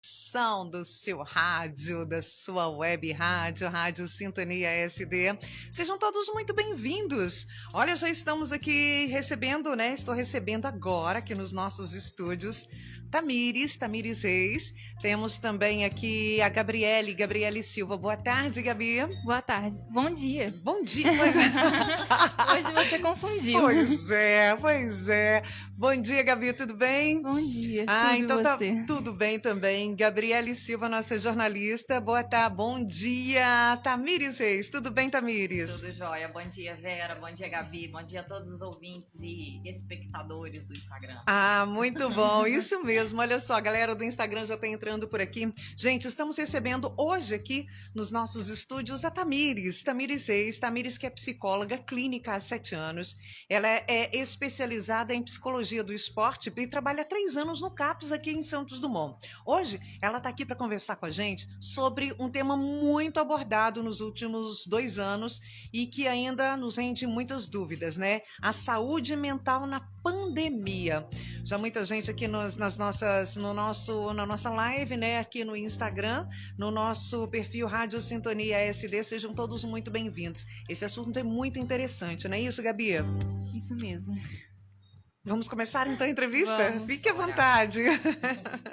Do seu rádio, da sua web rádio, Rádio Sintonia SD. Sejam todos muito bem-vindos. Olha, já estamos aqui recebendo, né? Estou recebendo agora aqui nos nossos estúdios Tamires Reis. Temos também aqui a Gabriele Silva. Boa tarde, Gabi. Boa tarde. Bom dia. Bom dia. Hoje você confundiu. Pois é. Bom dia, Gabi, tudo bem? Bom dia. Então tá você? tudo bem também. Gabriele Silva, nossa jornalista. Boa tarde, bom dia. Tamires Reis, tudo bem, Tamires? Tudo jóia. Bom dia, Vera. Bom dia, Gabi. Bom dia a todos os ouvintes e espectadores do Instagram. Muito bom. Isso mesmo. Olha só, a galera do Instagram já está entrando por aqui. Gente, estamos recebendo hoje aqui nos nossos estúdios a Tamires Reis. Tamires que é psicóloga clínica há 7 anos. Ela é especializada em psicologia do esporte e trabalha há 3 anos no CAPS aqui em Santos Dumont. Hoje, ela está aqui para conversar com a gente sobre um tema muito abordado nos últimos 2 anos e que ainda nos rende muitas dúvidas, né? A saúde mental na pandemia. Já muita gente aqui na nossa live, né? Aqui no Instagram, no nosso perfil Rádio Sintonia SD, sejam todos muito bem-vindos. Esse assunto é muito interessante, não é isso, Gabi? Isso mesmo. Vamos começar então a entrevista? Vamos. Fique à vontade.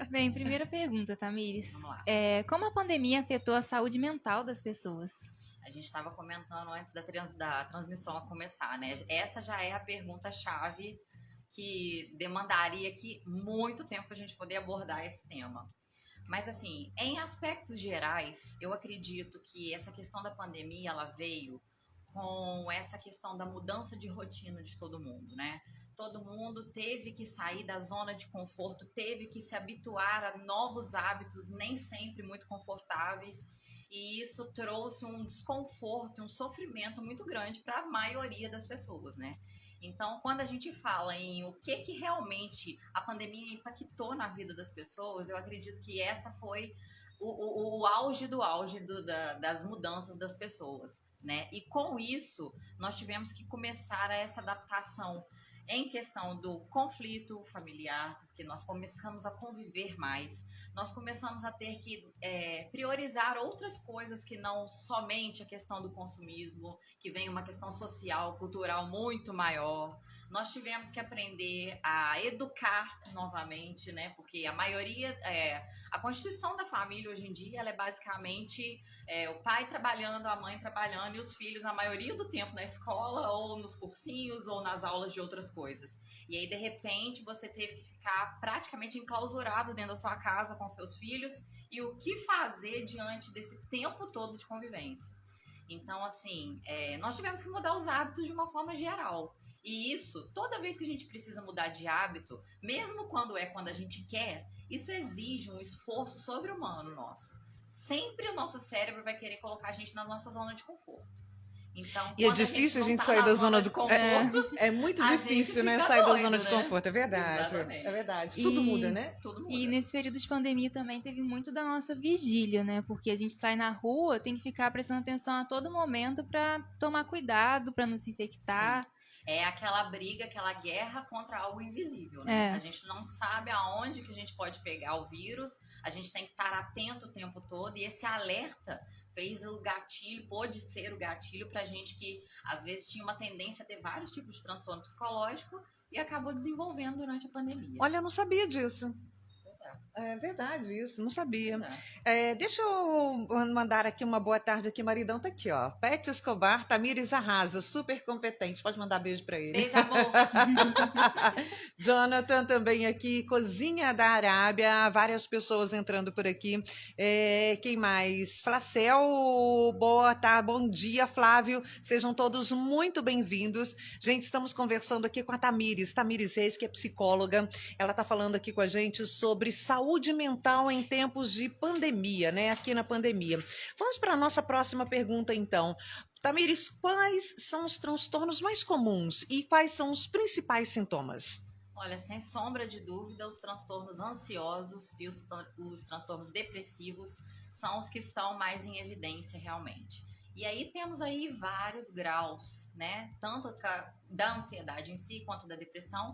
Bem, primeira pergunta, Tamires. Vamos lá. Como a pandemia afetou a saúde mental das pessoas? A gente estava comentando antes da transmissão a começar, né? Essa já é a pergunta-chave que demandaria aqui muito tempo para a gente poder abordar esse tema. Mas, assim, em aspectos gerais, eu acredito que essa questão da pandemia, ela veio com essa questão da mudança de rotina de todo mundo, né? Todo mundo teve que sair da zona de conforto, teve que se habituar a novos hábitos, nem sempre muito confortáveis, e isso trouxe um desconforto, um sofrimento muito grande para a maioria das pessoas, né? Então, quando a gente fala em o que realmente a pandemia impactou na vida das pessoas, eu acredito que essa foi o auge do auge das mudanças das pessoas, né? E com isso, nós tivemos que começar essa adaptação em questão do conflito familiar, porque nós começamos a conviver mais, nós começamos a ter que priorizar outras coisas que não somente a questão do consumismo, que vem uma questão social, cultural muito maior. Nós tivemos que aprender a educar novamente, né? Porque a maioria, a constituição da família hoje em dia, ela é basicamente o pai trabalhando, a mãe trabalhando e os filhos, na maioria do tempo, na escola ou nos cursinhos ou nas aulas de outras coisas. E aí, de repente, você teve que ficar praticamente enclausurado dentro da sua casa com seus filhos e o que fazer diante desse tempo todo de convivência. Então, assim, nós tivemos que mudar os hábitos de uma forma geral. E isso, toda vez que a gente precisa mudar de hábito, mesmo quando a gente quer, isso exige um esforço sobre-humano nosso. Sempre o nosso cérebro vai querer colocar a gente na nossa zona de conforto. Então, e é difícil a gente sair da zona de conforto. É muito difícil, né? Sair da zona de conforto. É verdade. Exatamente. É verdade. Tudo muda, né? Tudo muda. E nesse período de pandemia também teve muito da nossa vigília, né? Porque a gente sai na rua, tem que ficar prestando atenção a todo momento para tomar cuidado, para não se infectar. Sim. É aquela briga, aquela guerra contra algo invisível, né? A gente não sabe aonde que a gente pode pegar o vírus, a gente tem que estar atento o tempo todo, e esse alerta fez o gatilho, pôde ser o gatilho pra gente que às vezes tinha uma tendência a ter vários tipos de transtorno psicológico e acabou desenvolvendo durante a pandemia. Olha, eu não sabia disso. É verdade isso, não sabia. Deixa eu mandar aqui uma boa tarde aqui, maridão tá aqui, ó. Pet Escobar, Tamires arrasa, super competente. Pode mandar beijo para ele. Beijo, amor. Jonathan também aqui, Cozinha da Arábia, várias pessoas entrando por aqui. Quem mais? Flacel, boa tarde, bom dia, Flávio. Sejam todos muito bem-vindos. Gente, estamos conversando aqui com a Tamires Reis, que é psicóloga. Ela está falando aqui com a gente sobre saúde mental em tempos de pandemia, né? Aqui na pandemia. Vamos para a nossa próxima pergunta, então. Tamires, quais são os transtornos mais comuns e quais são os principais sintomas? Olha, sem sombra de dúvida, os transtornos ansiosos e os transtornos depressivos são os que estão mais em evidência realmente. E aí temos aí vários graus, né? Tanto da ansiedade em si, quanto da depressão,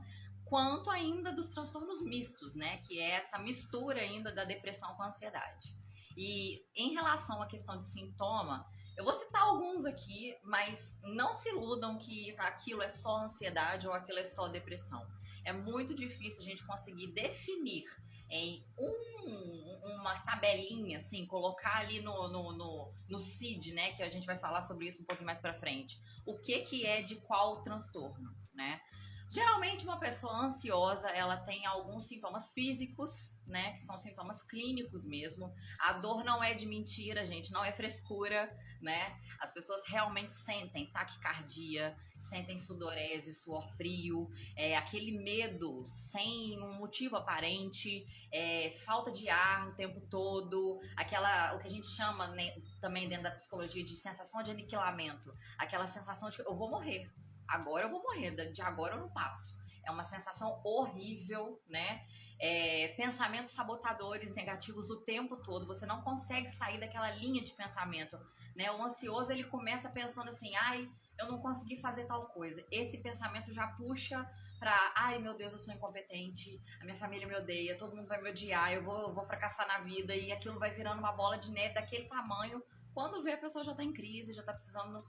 quanto ainda dos transtornos mistos, né? Que é essa mistura ainda da depressão com a ansiedade. E em relação à questão de sintoma, eu vou citar alguns aqui, mas não se iludam que aquilo é só ansiedade ou aquilo é só depressão. É muito difícil a gente conseguir definir em uma tabelinha, assim, colocar ali no CID, né? Que a gente vai falar sobre isso um pouquinho mais pra frente. O que é de qual transtorno, né? Geralmente, uma pessoa ansiosa, ela tem alguns sintomas físicos, né? Que são sintomas clínicos mesmo. A dor não é de mentira, gente, não é frescura, né? As pessoas realmente sentem taquicardia, sentem sudorese, suor frio, aquele medo sem um motivo aparente, falta de ar o tempo todo, o que a gente chama, né, também dentro da psicologia de sensação de aniquilamento, aquela sensação de que eu vou morrer. Agora eu vou morrer, de agora eu não passo. É uma sensação horrível, né? Pensamentos sabotadores negativos o tempo todo. Você não consegue sair daquela linha de pensamento, né? O ansioso, ele começa pensando assim, ai, eu não consegui fazer tal coisa. Esse pensamento já puxa pra, ai, meu Deus, eu sou incompetente, a minha família me odeia, todo mundo vai me odiar, eu vou fracassar na vida, e aquilo vai virando uma bola de neve daquele tamanho. Quando vê, a pessoa já tá em crise, já tá precisando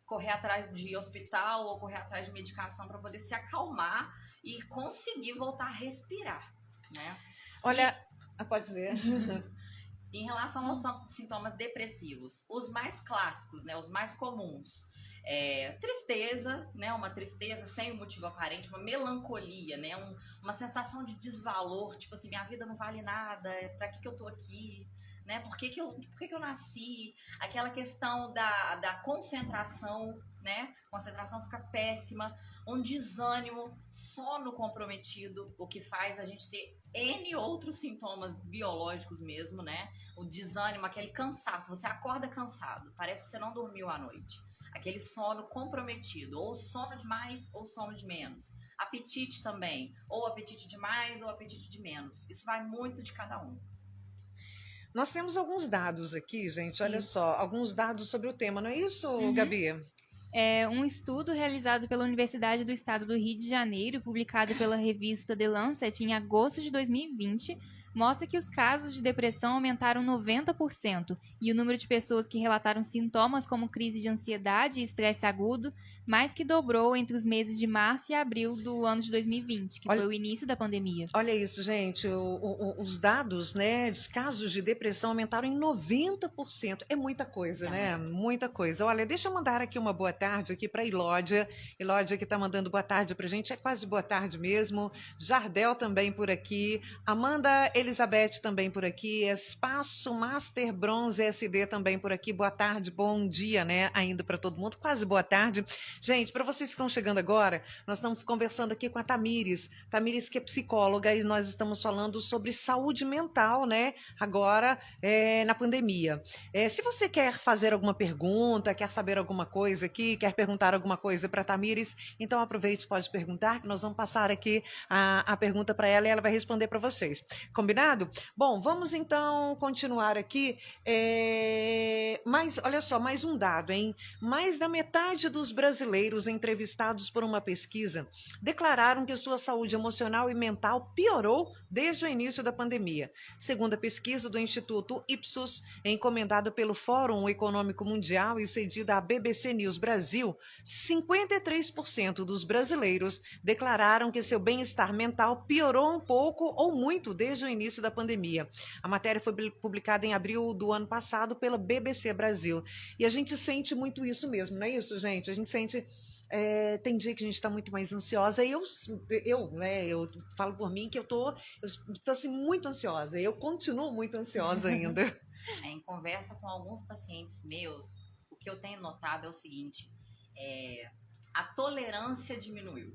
correr atrás de hospital ou correr atrás de medicação para poder se acalmar e conseguir voltar a respirar, né? Olha, pode dizer. Em relação aos sintomas depressivos, os mais clássicos, né, os mais comuns, tristeza, né, uma tristeza sem um motivo aparente, uma melancolia, né, uma sensação de desvalor, tipo assim, minha vida não vale nada, pra que eu tô aqui? Né? Por que eu nasci? Aquela questão da concentração, né? Concentração fica péssima, um desânimo, sono comprometido, o que faz a gente ter N outros sintomas biológicos mesmo, né? O desânimo, aquele cansaço, você acorda cansado, parece que você não dormiu à noite. Aquele sono comprometido, ou sono de mais ou sono de menos. Apetite também, ou apetite de mais ou apetite de menos. Isso vai muito de cada um. Nós temos alguns dados aqui, gente, olha Isso. só, alguns dados sobre o tema, não é isso, Gabi? Um estudo realizado pela Universidade do Estado do Rio de Janeiro, publicado pela revista The Lancet em agosto de 2020, mostra que os casos de depressão aumentaram 90% e o número de pessoas que relataram sintomas como crise de ansiedade e estresse agudo mais que dobrou entre os meses de março e abril do ano de 2020, que foi o início da pandemia. Olha isso, gente, os dados, né, dos casos de depressão aumentaram em 90%. É muita coisa, né? Muita coisa. Olha, deixa eu mandar aqui uma boa tarde aqui para Ilódia. Ilódia que está mandando boa tarde para a gente, é quase boa tarde mesmo. Jardel também por aqui. Amanda Elizabeth também por aqui. Espaço Master Bronze SD também por aqui. Boa tarde, bom dia, né? Ainda para todo mundo. Quase boa tarde. Gente, para vocês que estão chegando agora, nós estamos conversando aqui com a Tamires. Tamires que é psicóloga e nós estamos falando sobre saúde mental, né? Agora, na pandemia. Se você quer fazer alguma pergunta, quer saber alguma coisa aqui, quer perguntar alguma coisa para a Tamires, então aproveite, pode perguntar, que nós vamos passar aqui a pergunta para ela e ela vai responder para vocês. Combinado? Bom, vamos então continuar aqui. Mas, olha só, mais um dado, hein? Mais da metade dos brasileiros entrevistados por uma pesquisa declararam que sua saúde emocional e mental piorou desde o início da pandemia. Segundo a pesquisa do Instituto Ipsos, encomendado pelo Fórum Econômico Mundial e cedida à BBC News Brasil, 53% dos brasileiros declararam que seu bem-estar mental piorou um pouco ou muito desde o início da pandemia. A matéria foi publicada em abril do ano passado pela BBC Brasil. E a gente sente muito isso mesmo, não é isso, gente? A gente sente... tem dia que a gente está muito mais ansiosa. Eu falo por mim que eu tô assim, muito ansiosa. Eu continuo muito ansiosa ainda. Em conversa com alguns pacientes meus, o que eu tenho notado é o seguinte: a tolerância diminuiu,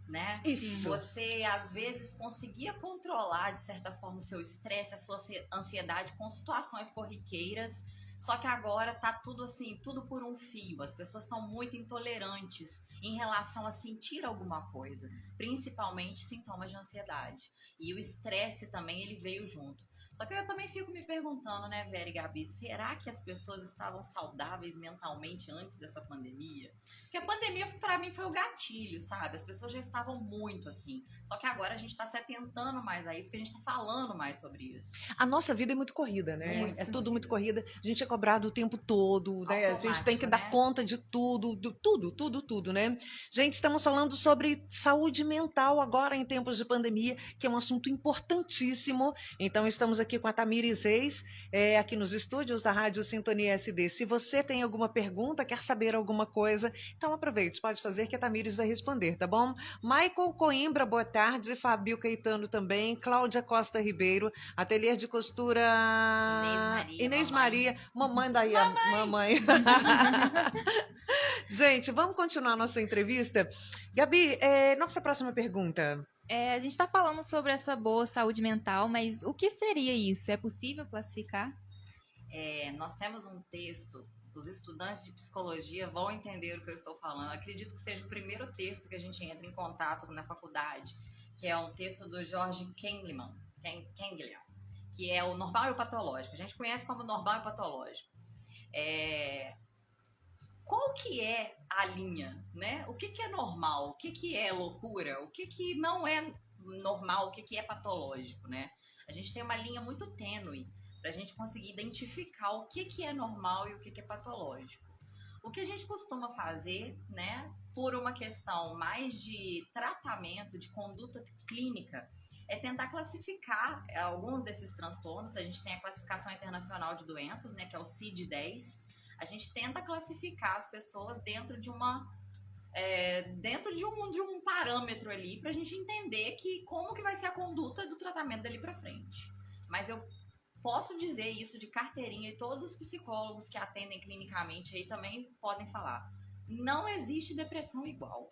né? Isso. Você às vezes conseguia controlar de certa forma o seu estresse, a sua ansiedade com situações corriqueiras. Só que agora tá tudo assim, tudo por um fio. As pessoas estão muito intolerantes em relação a sentir alguma coisa, principalmente sintomas de ansiedade. E o estresse também, ele veio junto. Só que eu também fico me perguntando, né, Vera e Gabi, será que as pessoas estavam saudáveis mentalmente antes dessa pandemia? Porque a pandemia, pra mim, foi o gatilho, sabe? As pessoas já estavam muito assim. Só que agora a gente tá se atentando mais a isso, porque a gente tá falando mais sobre isso. A nossa vida é muito corrida, né? Muito É tudo muito corrida. corrida. A gente é cobrado o tempo todo, né? A gente tem que Automático, dar né? conta de tudo, tudo, né? Gente, estamos falando sobre saúde mental agora em tempos de pandemia, que é um assunto importantíssimo. Então, estamos aqui com a Tamires Reis, aqui nos estúdios da Rádio Sintonia SD. Se você tem alguma pergunta, quer saber alguma coisa, então aproveite, pode fazer que a Tamires vai responder, tá bom? Michael Coimbra, boa tarde. Fábio Caetano também. Cláudia Costa Ribeiro, Ateliê de Costura Inês Maria, mamãe daí, mamãe. Gente, vamos continuar nossa entrevista. Gabi, nossa próxima pergunta. A gente está falando sobre essa boa saúde mental, mas o que seria isso? É possível classificar? Nós temos um texto, os estudantes de psicologia vão entender o que eu estou falando. Eu acredito que seja o primeiro texto que a gente entra em contato na faculdade, que é um texto do George Canglian, que é o normal e o patológico. A gente conhece como normal e patológico. Qual que é a linha, né? O que é normal? O que é loucura? O que não é normal? O que é patológico, né? A gente tem uma linha muito tênue para a gente conseguir identificar o que é normal e o que é patológico. O que a gente costuma fazer, né, por uma questão mais de tratamento, de conduta clínica, é tentar classificar alguns desses transtornos. A gente tem a classificação internacional de doenças, né, que é o CID-10. A gente tenta classificar as pessoas dentro de um parâmetro ali, para a gente entender como que vai ser a conduta do tratamento dali para frente. Mas eu posso dizer isso de carteirinha, e todos os psicólogos que atendem clinicamente aí também podem falar. Não existe depressão igual.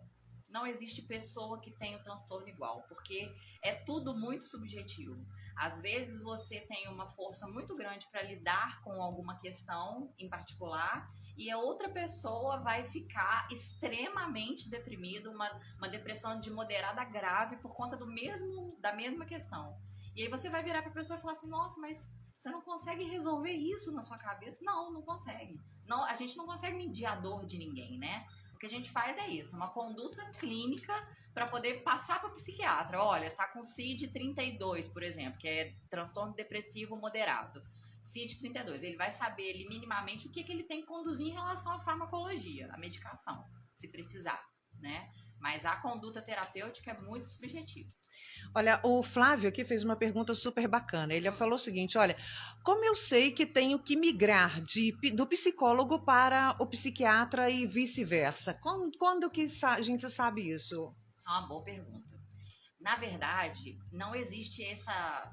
Não existe pessoa que tem o transtorno igual, porque é tudo muito subjetivo. Às vezes você tem uma força muito grande para lidar com alguma questão em particular, e a outra pessoa vai ficar extremamente deprimida, uma depressão de moderada a grave por conta da mesma questão. E aí você vai virar para a pessoa e falar assim, nossa, mas você não consegue resolver isso na sua cabeça? Não consegue. Não, a gente não consegue medir a dor de ninguém, né? O que a gente faz é isso, uma conduta clínica para poder passar para o psiquiatra. Olha, tá com CID-32, por exemplo, que é transtorno depressivo moderado. CID-32, ele vai saber ali, minimamente o que ele tem que conduzir em relação à farmacologia, à medicação, se precisar, né? Mas a conduta terapêutica é muito subjetiva. Olha, o Flávio aqui fez uma pergunta super bacana. Ele falou o seguinte, olha, como eu sei que tenho que migrar do psicólogo para o psiquiatra e vice-versa? Quando que a gente sabe isso? É uma boa pergunta. Na verdade, não existe essa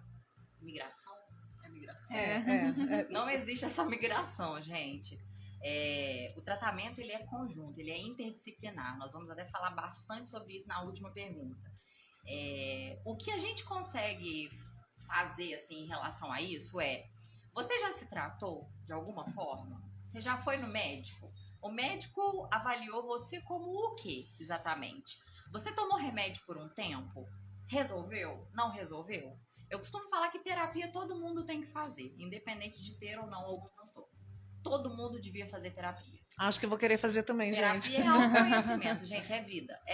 migração. É migração? Não existe essa migração, gente. O tratamento ele é conjunto, ele é interdisciplinar. Nós vamos até falar bastante sobre isso na última pergunta. O que a gente consegue fazer assim, em relação a isso você já se tratou de alguma forma? Você já foi no médico? O médico avaliou você como o que exatamente? Você tomou remédio por um tempo? Resolveu? Não resolveu? Eu costumo falar que terapia todo mundo tem que fazer, independente de ter ou não algum transtorno. Todo mundo devia fazer terapia. Acho que eu vou querer fazer também, gente. Terapia é autoconhecimento, gente, é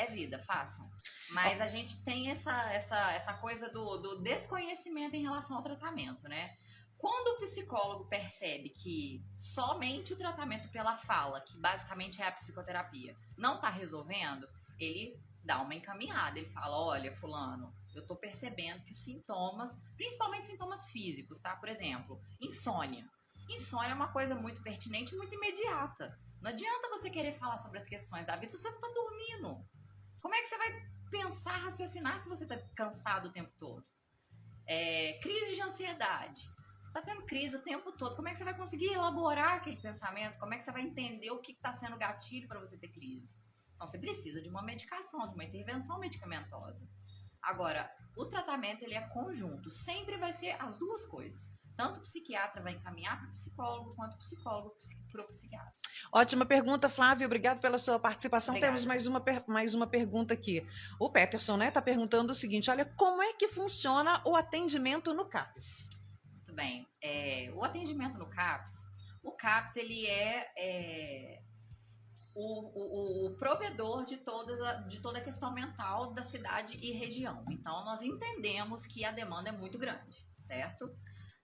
vida, façam. Mas a gente tem essa coisa do desconhecimento em relação ao tratamento, né? Quando o psicólogo percebe que somente o tratamento pela fala, que basicamente é a psicoterapia, não está resolvendo, ele dá uma encaminhada, ele fala, olha, fulano, eu tô percebendo que os sintomas, principalmente sintomas físicos, tá? Por exemplo, insônia. Insônia é uma coisa muito pertinente e muito imediata. Não adianta você querer falar sobre as questões da vida se você não tá dormindo. Como é que você vai pensar, raciocinar se você tá cansado o tempo todo? Crise de ansiedade. Você tá tendo crise o tempo todo. Como é que você vai conseguir elaborar aquele pensamento? Como é que você vai entender o que tá sendo gatilho para você ter crise? Então, você precisa de uma medicação, de uma intervenção medicamentosa. Agora, o tratamento ele é conjunto. Sempre vai ser as duas coisas. Tanto o psiquiatra vai encaminhar para o psicólogo, quanto o psicólogo para o psiquiatra. Ótima pergunta, Flávio. Obrigado pela sua participação. Obrigada. Temos mais uma pergunta aqui. O Peterson, né, está perguntando o seguinte, olha, como é que funciona o atendimento no CAPS? Muito bem. O atendimento no CAPS, o CAPS ele é o provedor de toda a questão mental da cidade e região. Então, nós entendemos que a demanda é muito grande, certo?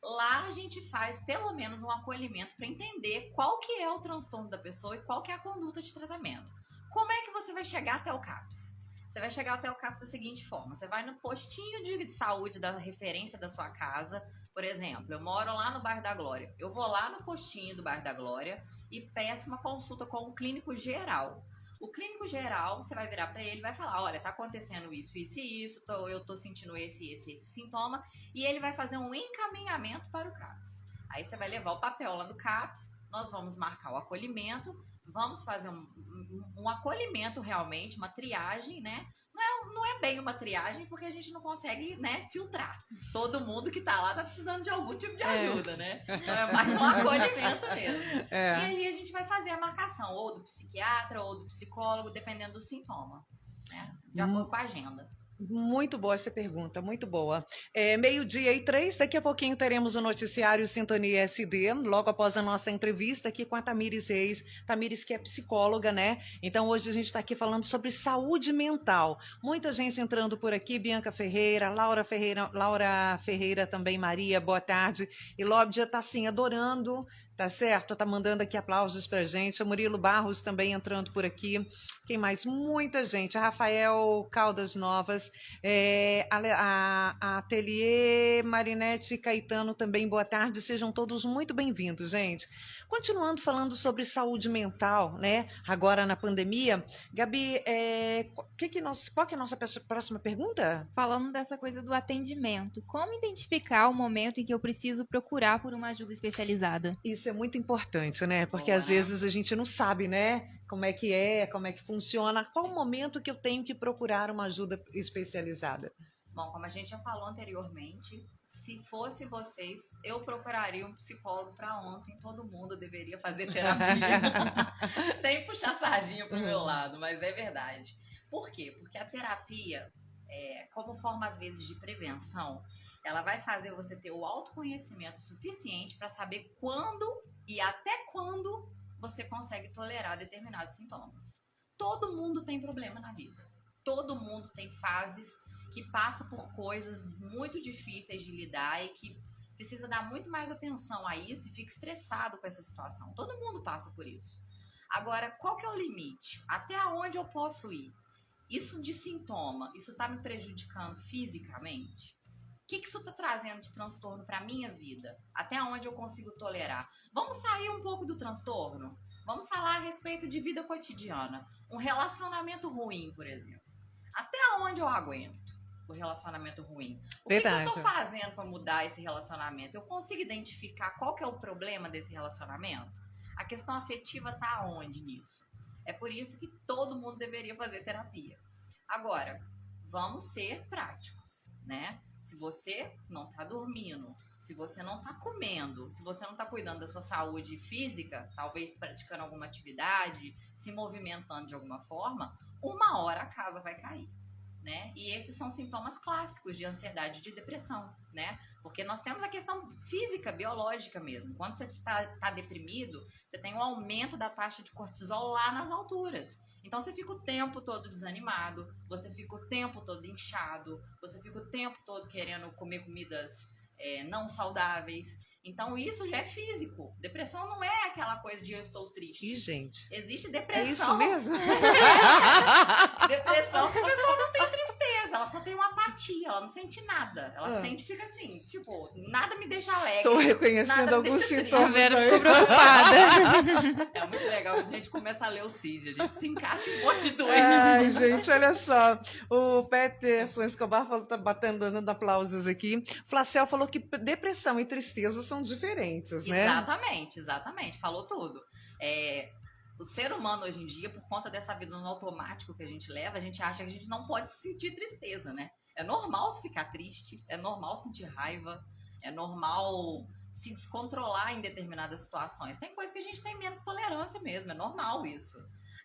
Lá a gente faz pelo menos um acolhimento para entender qual que é o transtorno da pessoa e qual que é a conduta de tratamento. Como é que você vai chegar até o CAPS? Você vai chegar até o CAPS da seguinte forma: você vai no postinho de saúde da referência da sua casa. Por exemplo, eu moro lá no bairro da Glória. Eu vou lá no postinho do bairro da Glória e peço uma consulta com o clínico geral. O clínico geral, você vai virar para ele e vai falar: olha, tá acontecendo isso, isso e isso, eu tô sentindo esse sintoma, e ele vai fazer um encaminhamento para o CAPS. Aí você vai levar o papel lá do CAPS, nós vamos marcar o acolhimento, vamos fazer um acolhimento realmente, uma triagem, né? Não é bem uma triagem, porque a gente não consegue, né, filtrar. Todo mundo que tá lá tá precisando de algum tipo de ajuda, né? Então é mais um acolhimento mesmo. E aí a gente vai fazer a marcação, ou do psiquiatra, ou do psicólogo, dependendo do sintoma, né? De acordo com a agenda. Muito boa essa pergunta, muito boa. 12:03, daqui a pouquinho teremos o noticiário Sintonia SD, logo após a nossa entrevista aqui com a Tamires Reis. Tamires, que é psicóloga, né? Então hoje a gente está aqui falando sobre saúde mental. Muita gente entrando por aqui: Bianca Ferreira, Laura Ferreira também, Maria, boa tarde. E Lóbdia está assim, adorando. Tá certo? Tá mandando aqui aplausos pra gente. O Murilo Barros também entrando por aqui. Quem mais? Muita gente. A Rafael Caldas Novas. A Ateliê Marinete Caetano também, boa tarde. Sejam todos muito bem-vindos, gente. Continuando falando sobre saúde mental, né? Agora na pandemia. Gabi, qual que é a nossa próxima pergunta? Falando dessa coisa do atendimento, como identificar o momento em que eu preciso procurar por uma ajuda especializada? Isso é muito importante, né? Porque Boa, às vezes a gente não sabe, né? Como é, como é que funciona, qual o momento que eu tenho que procurar uma ajuda especializada. Bom, como a gente já falou anteriormente, se fosse vocês, eu procuraria um psicólogo para ontem. Todo mundo deveria fazer terapia. Sem puxar sardinha pro meu lado, mas é verdade. Por quê? Porque a terapia, como forma às vezes de prevenção, ela vai fazer você ter o autoconhecimento suficiente para saber quando e até quando você consegue tolerar determinados sintomas. Todo mundo tem problema na vida. Todo mundo tem fases que passa por coisas muito difíceis de lidar e que precisa dar muito mais atenção a isso e fica estressado com essa situação. Todo mundo passa por isso. Agora, qual que é o limite? Até onde eu posso ir? Isso de sintoma, isso está me prejudicando fisicamente? O que isso está trazendo de transtorno para a minha vida? Até onde eu consigo tolerar? Vamos sair um pouco do transtorno? Vamos falar a respeito de vida cotidiana. Um relacionamento ruim, por exemplo. Até onde eu aguento o relacionamento ruim? O que eu estou fazendo para mudar esse relacionamento? Eu consigo identificar qual que é o problema desse relacionamento? A questão afetiva está onde nisso? É por isso que todo mundo deveria fazer terapia. Agora, vamos ser práticos, né? Se você não está dormindo, se você não está comendo, se você não está cuidando da sua saúde física, talvez praticando alguma atividade, se movimentando de alguma forma, uma hora a casa vai cair, né? E esses são sintomas clássicos de ansiedade e de depressão, né? Porque nós temos a questão física, biológica mesmo. Quando você tá deprimido, você tem um aumento da taxa de cortisol lá nas alturas. Então você fica o tempo todo desanimado, você fica o tempo todo inchado, você fica o tempo todo querendo comer comidas não saudáveis. Então isso já é físico. Depressão não é aquela coisa de eu estou triste. Ih, gente. Existe depressão. É isso mesmo? Depressão, porque a pessoa não tem tristeza, ela só tem uma apatia, ela não sente nada. Ela sente, fica assim, tipo, nada me deixa alegre. Estou reconhecendo alguns sintomas. A Vera ficou preocupada. É muito legal que a gente começa a ler o CID, a gente se encaixa em um monte de doença. Ai, gente, olha só. O Peterson Escobar tá dando aplausos aqui. Flacel falou que depressão e tristeza são diferentes, né? Exatamente. Falou tudo. O ser humano hoje em dia, por conta dessa vida no automático que a gente leva, a gente acha que a gente não pode sentir tristeza, né? É normal ficar triste, é normal sentir raiva, é normal se descontrolar em determinadas situações. Tem coisa que a gente tem menos tolerância mesmo, é normal isso.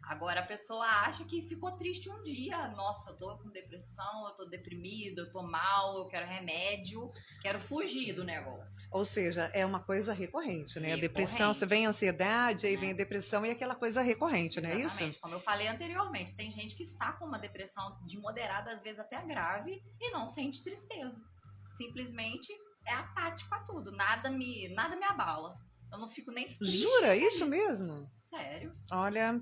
Agora a pessoa acha que ficou triste um dia. Nossa, eu tô com depressão, eu tô deprimido, eu tô mal, eu quero remédio, quero fugir do negócio. Ou seja, é uma coisa recorrente, né? A depressão, você Recorrente, vem a ansiedade, aí né? vem a depressão e aquela coisa recorrente, não é isso? Exatamente. Como eu falei anteriormente, tem gente que está com uma depressão de moderada, às vezes até grave, e não sente tristeza. Simplesmente é apático a tudo. Nada me abala. Eu não fico nem triste Jura? nem Isso feliz. mesmo? Sério. Olha,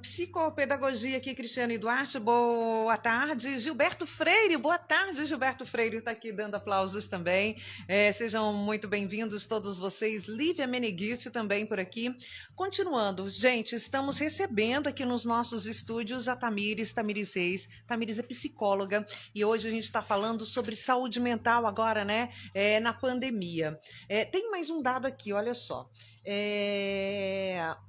psicopedagogia aqui, Cristiane Duarte, boa tarde. Gilberto Freire, boa tarde, Gilberto Freire está aqui dando aplausos também. Sejam muito bem-vindos todos vocês. Lívia Meneghitti também por aqui. Continuando, gente, estamos recebendo aqui nos nossos estúdios a Tamires Reis. Tamires é psicóloga e hoje a gente está falando sobre saúde mental agora, né, na pandemia. Tem mais um dado aqui, olha só.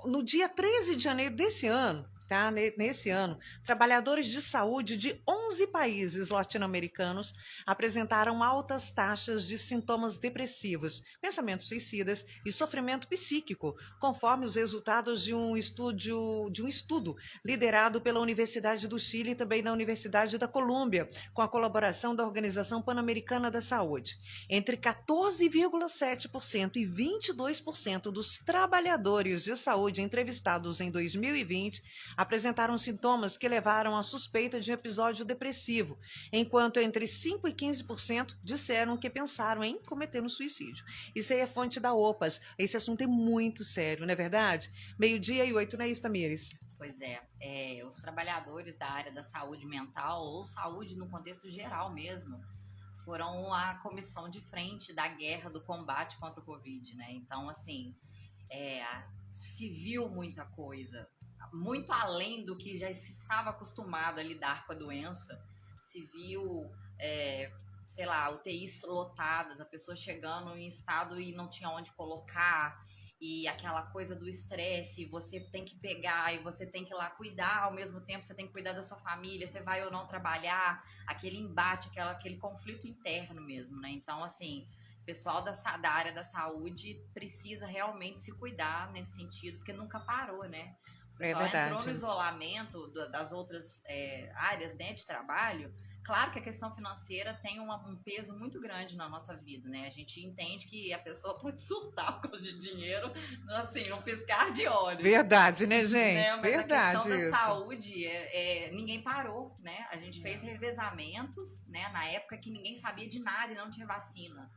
No dia 13 de janeiro desse ano, tá? Nesse ano, trabalhadores de saúde de 11 países latino-americanos apresentaram altas taxas de sintomas depressivos, pensamentos suicidas e sofrimento psíquico, conforme os resultados de um estudo liderado pela Universidade do Chile e também da Universidade da Colômbia, com a colaboração da Organização Pan-Americana da Saúde. Entre 14,7% e 22% dos trabalhadores de saúde entrevistados em 2020 apresentaram sintomas que levaram à suspeita de um episódio depressivo, enquanto entre 5% e 15% disseram que pensaram em cometer um suicídio. Isso aí é fonte da OPAS. Esse assunto é muito sério, não é verdade? 12:08, não é isso, Tamires? Pois é, os trabalhadores da área da saúde mental, ou saúde no contexto geral mesmo, foram a comissão de frente da guerra, do combate contra o Covid, né? Então, assim, se viu muita coisa, muito além do que já se estava acostumado a lidar com a doença. Se viu, sei lá, UTIs lotadas, a pessoa chegando em estado e não tinha onde colocar, e aquela coisa do estresse, você tem que pegar e você tem que ir lá cuidar, ao mesmo tempo você tem que cuidar da sua família, você vai ou não trabalhar, aquele embate, aquele conflito interno mesmo, né? Então, assim, o pessoal da área da saúde precisa realmente se cuidar nesse sentido, porque nunca parou, né? O pessoal entrou no isolamento das outras áreas, né, de trabalho. Claro que a questão financeira tem um peso muito grande na nossa vida, né? A gente entende que a pessoa pode surtar por causa de dinheiro, assim, num piscar de olhos. Verdade, né, gente? Né? Mas verdade a questão isso. da saúde, ninguém parou, né? A gente fez revezamentos, né? Na época que ninguém sabia de nada e não tinha vacina.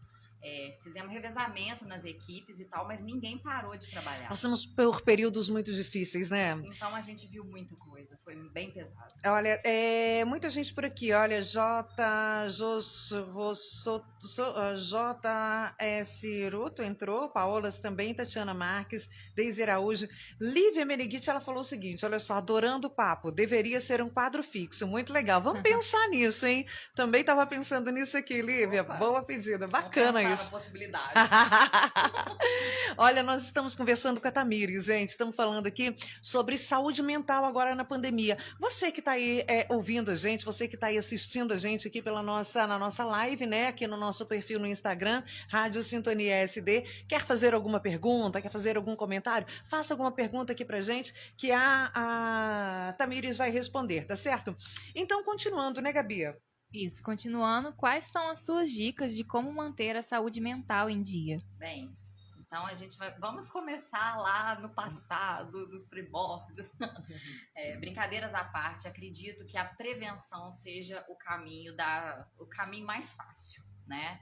Fizemos revezamento nas equipes e tal, mas ninguém parou de trabalhar. Passamos por períodos muito difíceis, né? Então a gente viu muita coisa, foi bem pesado. Olha, muita gente por aqui, olha, J.S. Ruto entrou, Paolas também, Tatiana Marques, Deise Araújo, Lívia Meneghitti, ela falou o seguinte, olha só, adorando o papo, deveria ser um quadro fixo, muito legal, vamos pensar nisso, hein? Também estava pensando nisso aqui, Lívia, Opa. Boa pedida, bacana isso. Possibilidade. Olha, nós estamos conversando com a Tamires, gente. Estamos falando aqui sobre saúde mental agora na pandemia. Você que está aí ouvindo a gente, você que está aí assistindo a gente aqui na nossa live, né? Aqui no nosso perfil no Instagram, Rádio Sintonia SD. Quer fazer alguma pergunta? Quer fazer algum comentário? Faça alguma pergunta aqui pra gente que a Tamires vai responder, tá certo? Então, continuando, né, Gabi? Isso, continuando, quais são as suas dicas de como manter a saúde mental em dia? Bem, então vamos começar lá no passado, dos primórdios. Brincadeiras à parte, acredito que a prevenção seja o caminho mais fácil, né?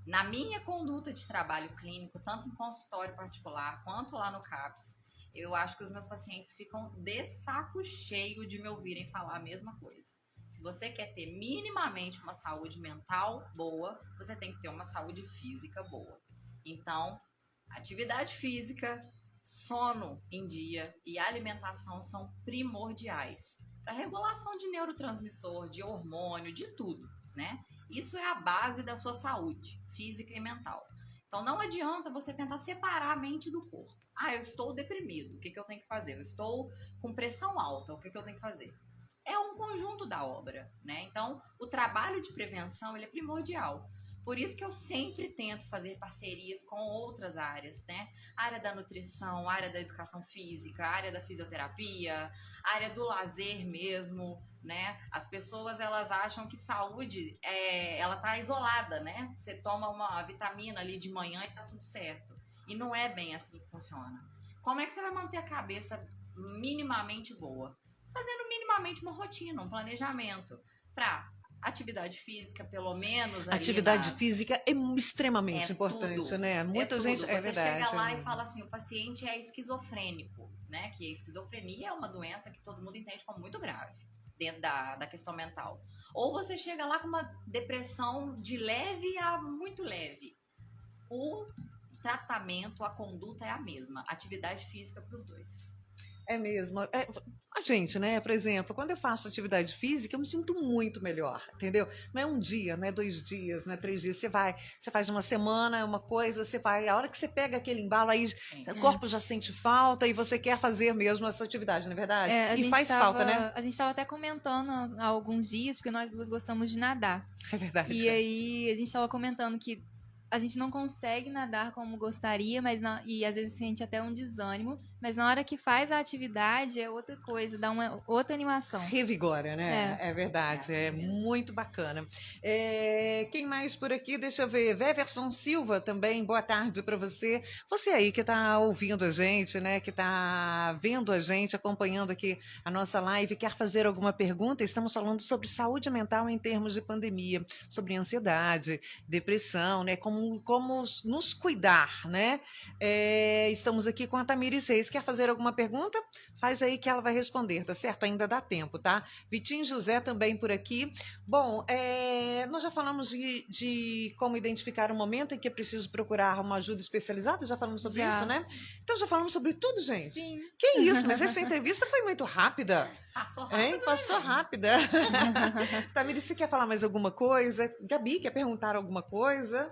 Na minha conduta de trabalho clínico, tanto em consultório particular quanto lá no CAPS, eu acho que os meus pacientes ficam de saco cheio de me ouvirem falar a mesma coisa. Se você quer ter minimamente uma saúde mental boa, você tem que ter uma saúde física boa. Então, atividade física, sono em dia e alimentação são primordiais para regulação de neurotransmissor, de hormônio, de tudo, né? Isso é a base da sua saúde física e mental. Então, não adianta você tentar separar a mente do corpo. Eu estou deprimido, o que eu tenho que fazer? Eu estou com pressão alta, o que eu tenho que fazer? É um conjunto da obra, né? Então, o trabalho de prevenção ele é primordial, Por isso que eu sempre tento fazer parcerias com outras áreas, né? A área da nutrição, a área da educação física, a área da fisioterapia, a área do lazer mesmo, né? As pessoas, elas acham que saúde, ela tá isolada, né? Você toma uma vitamina ali de manhã e tá tudo certo. E não é bem assim que funciona. Como é que você vai manter a cabeça minimamente boa? Fazendo minimamente uma rotina, um planejamento para atividade física, pelo menos. Atividade física é extremamente importante, tudo, né? Muita gente. Você É verdade. chega lá e fala assim: o paciente é esquizofrênico, né? Que a esquizofrenia é uma doença que todo mundo entende como muito grave dentro da questão mental. Ou você chega lá com uma depressão de leve a muito leve. O tratamento, a conduta é a mesma. Atividade física para os dois. É mesmo. A gente, né? Por exemplo, quando eu faço atividade física, eu me sinto muito melhor, entendeu? Não é um dia, não é 2 dias, não é 3 dias. Você faz uma semana, uma coisa, você vai. A hora que você pega aquele embalo aí, o corpo já sente falta e você quer fazer mesmo essa atividade, não é verdade? E faz falta, né? A gente estava até comentando há alguns dias, porque nós duas gostamos de nadar. É verdade. E aí a gente estava comentando que a gente não consegue nadar como gostaria, e às vezes sente até um desânimo, mas na hora que faz a atividade é outra coisa, dá uma outra animação. Revigora, né? É verdade, é muito bacana. Quem mais por aqui? Deixa eu ver. Weverson Silva também, boa tarde para você. Você aí que está ouvindo a gente, né? Que está vendo a gente, acompanhando aqui a nossa live, quer fazer alguma pergunta? Estamos falando sobre saúde mental em termos de pandemia, sobre ansiedade, depressão, né? Como nos cuidar, né? Estamos aqui com a Tamires Reis. Quer fazer alguma pergunta? Faz aí que ela vai responder, tá certo? Ainda dá tempo, tá? Vitinho José também por aqui. Bom, nós já falamos de como identificar o momento em que é preciso procurar uma ajuda especializada, já falamos sobre isso, né? Então já falamos sobre tudo, gente. Sim. Que isso, mas essa entrevista foi muito rápida. Passou rápido. Hein? Passou rápida. Tamires, você quer falar mais alguma coisa? Gabi, quer perguntar alguma coisa?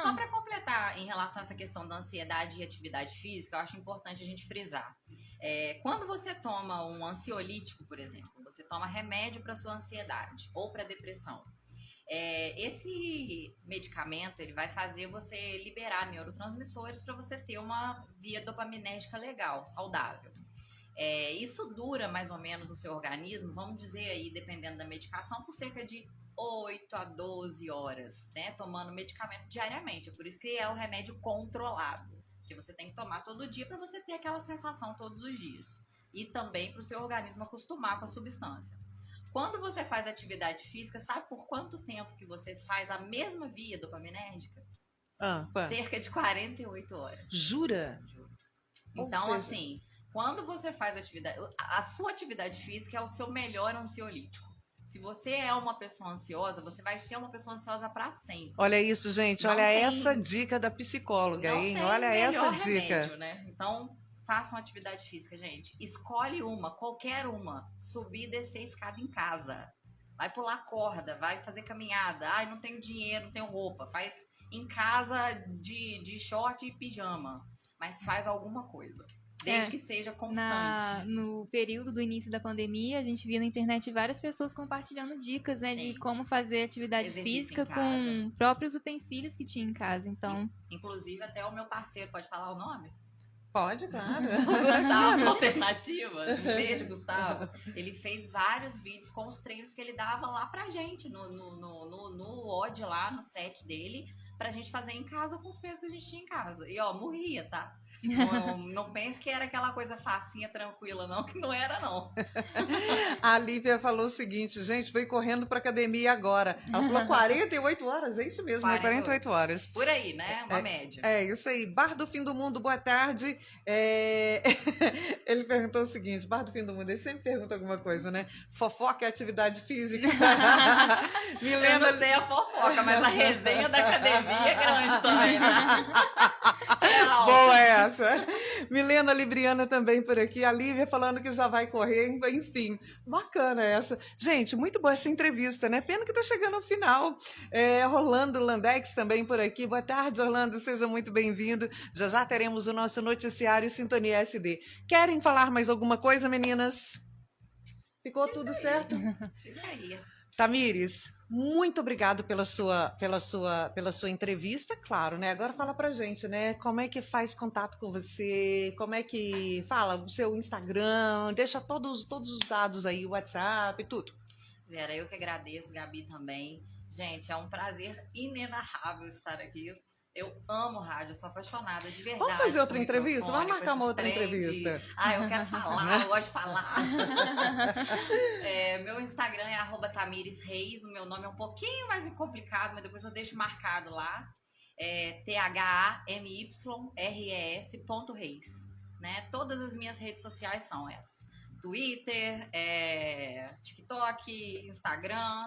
Só para completar em relação a essa questão da ansiedade e atividade física, eu acho importante a gente frisar. Quando você toma um ansiolítico, por exemplo, você toma remédio para sua ansiedade ou para depressão, esse medicamento ele vai fazer você liberar neurotransmissores para você ter uma via dopaminérgica legal, saudável. Isso dura mais ou menos no seu organismo, vamos dizer aí, dependendo da medicação, por cerca de 8 a 12 horas, né? Tomando medicamento diariamente. É por isso que é um remédio controlado, que você tem que tomar todo dia para você ter aquela sensação todos os dias. E também para o seu organismo acostumar com a substância. Quando você faz atividade física, sabe por quanto tempo que você faz a mesma via dopaminérgica? Cerca de 48 horas. Jura? Juro. Então, assim, quando você faz atividade... A sua atividade física é o seu melhor ansiolítico. Se você é uma pessoa ansiosa, você vai ser uma pessoa ansiosa para sempre. Olha isso, gente. Olha essa dica da psicóloga, hein? Olha essa dica. Remédio, né? Então, façam atividade física, gente. Escolhe qualquer uma. Subir e descer a escada em casa. Vai pular corda, vai fazer caminhada. Ai, não tenho dinheiro, não tenho roupa. Faz em casa de short e pijama. Mas faz alguma coisa. Desde que seja constante. No período do início da pandemia, a gente via na internet várias pessoas compartilhando dicas, né, de como fazer atividade física com próprios utensílios que tinha em casa. Então, inclusive até o meu parceiro, pode falar o nome? Pode, claro. Gustavo Alternativas. Um beijo, Gustavo. Ele fez vários vídeos com os treinos que ele dava lá pra gente no OD lá, no set dele, pra gente fazer em casa com os pesos que a gente tinha em casa. E morria, tá? Não pense que era aquela coisa facinha, tranquila, não, que não era, não. A Lívia falou o seguinte, gente, veio correndo pra academia agora. Ela falou 48 horas, é isso mesmo, 48 horas. Por aí, né? Uma média. É isso aí. Bar do Fim do Mundo, boa tarde. Ele perguntou o seguinte, Bar do Fim do Mundo, ele sempre pergunta alguma coisa, né? Fofoca é atividade física. Milena... Eu não sei a fofoca, mas a resenha da academia é grande também, né? Boa essa. Milena Libriana também por aqui. A Lívia falando que já vai correr. Enfim, bacana essa. Gente, muito boa essa entrevista, né? Pena que tá chegando ao final. Orlando Landex também por aqui. Boa tarde, Orlando. Seja muito bem-vindo. Já já teremos o nosso noticiário Sintonia SD. Querem falar mais alguma coisa, meninas? Ficou tudo certo? Fica aí. Tamires, muito obrigado pela sua entrevista, claro, né? Agora fala pra gente, né? Como é que faz contato com você? Como é que fala o seu Instagram? Deixa todos os dados aí, o WhatsApp, tudo. Vera, eu que agradeço, Gabi também. Gente, é um prazer inenarrável estar aqui. Eu amo rádio, eu sou apaixonada de verdade. Vamos fazer outra com entrevista? Vamos microfone, marcar com uma esses outra trem de- entrevista. Eu quero falar, eu gosto de falar. Meu Instagram é @TamiresReis. O meu nome é um pouquinho mais complicado, mas depois eu deixo marcado lá. ThamyRes.reis. Né? Todas as minhas redes sociais são essas. Twitter, TikTok, Instagram,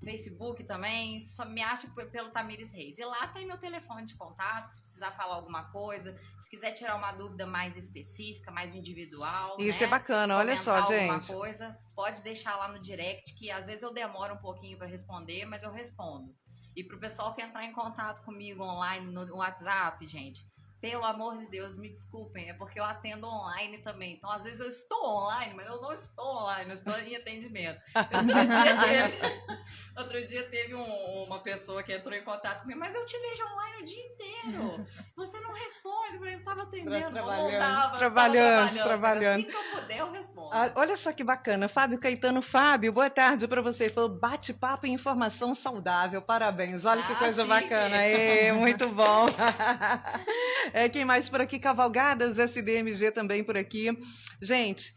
Facebook também, só me acha pelo Tamires Reis. E lá tem meu telefone de contato, se precisar falar alguma coisa, se quiser tirar uma dúvida mais específica, mais individual. Isso né? é bacana, olha só, Comentar alguma gente. coisa, pode deixar lá no direct, que às vezes eu demoro um pouquinho para responder, mas eu respondo. E pro pessoal que entrar em contato comigo online no WhatsApp, gente, pelo amor de Deus, me desculpem, é porque eu atendo online também. Então, às vezes eu estou online, mas eu não estou online, eu estou em atendimento. Outro dia teve uma pessoa que entrou em contato comigo, mas eu te vejo online o dia inteiro. Você não responde, eu estava atendendo, Trabalhando. Assim que eu puder, eu respondo. Olha só que bacana. Fábio Caetano. Fábio, boa tarde para você. Ele falou bate-papo e informação saudável. Parabéns. Olha que coisa chique. bacana. Muito bom. Quem mais por aqui? Cavalgadas, SDMG também por aqui. Gente,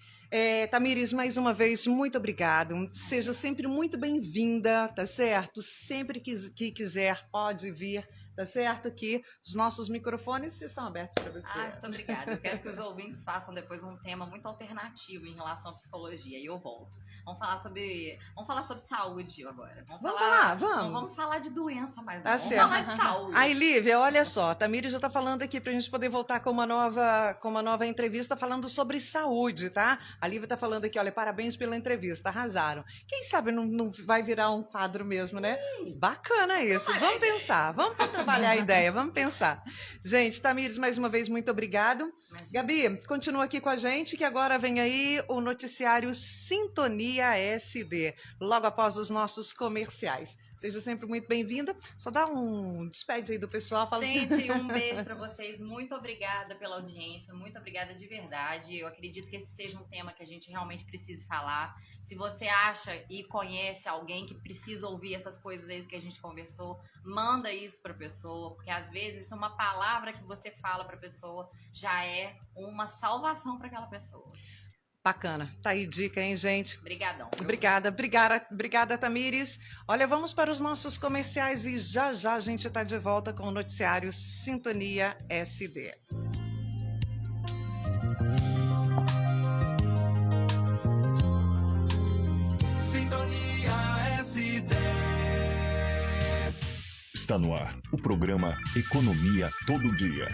Tamires, mais uma vez, muito obrigado. Seja sempre muito bem-vinda, tá certo? Sempre que quiser, pode vir. Tá certo que os nossos microfones estão abertos para você. Muito obrigada. Eu quero que os ouvintes façam depois um tema muito alternativo em relação à psicologia. E eu volto. Vamos falar sobre saúde agora. Vamos falar de doença mais. Tá Vamos certo. falar de saúde. Aí, Lívia, olha só, Tamires já está falando aqui para a gente poder voltar com uma nova entrevista falando sobre saúde, tá? A Lívia está falando aqui, olha, parabéns pela entrevista, arrasaram. Quem sabe não vai virar um quadro mesmo, né? Bacana isso. Vamos pensar, vamos trabalhar a ideia, vamos pensar. Gente, Tamires, mais uma vez, muito obrigado. Gabi, continua aqui com a gente, que agora vem aí o noticiário Sintonia SD, logo após os nossos comerciais. Seja sempre muito bem-vinda. Só dá um despede aí do pessoal. Gente, um beijo para vocês. Muito obrigada pela audiência. Muito obrigada de verdade. Eu acredito que esse seja um tema que a gente realmente precise falar. Se você acha e conhece alguém que precisa ouvir essas coisas aí que a gente conversou, manda isso para a pessoa, porque às vezes uma palavra que você fala para a pessoa já é uma salvação para aquela pessoa. Bacana. Tá aí dica, hein, gente? Obrigadão. Obrigada, Tamires. Olha, vamos para os nossos comerciais e já a gente está de volta com o noticiário Sintonia SD. Sintonia SD. Está no ar o programa Economia Todo Dia.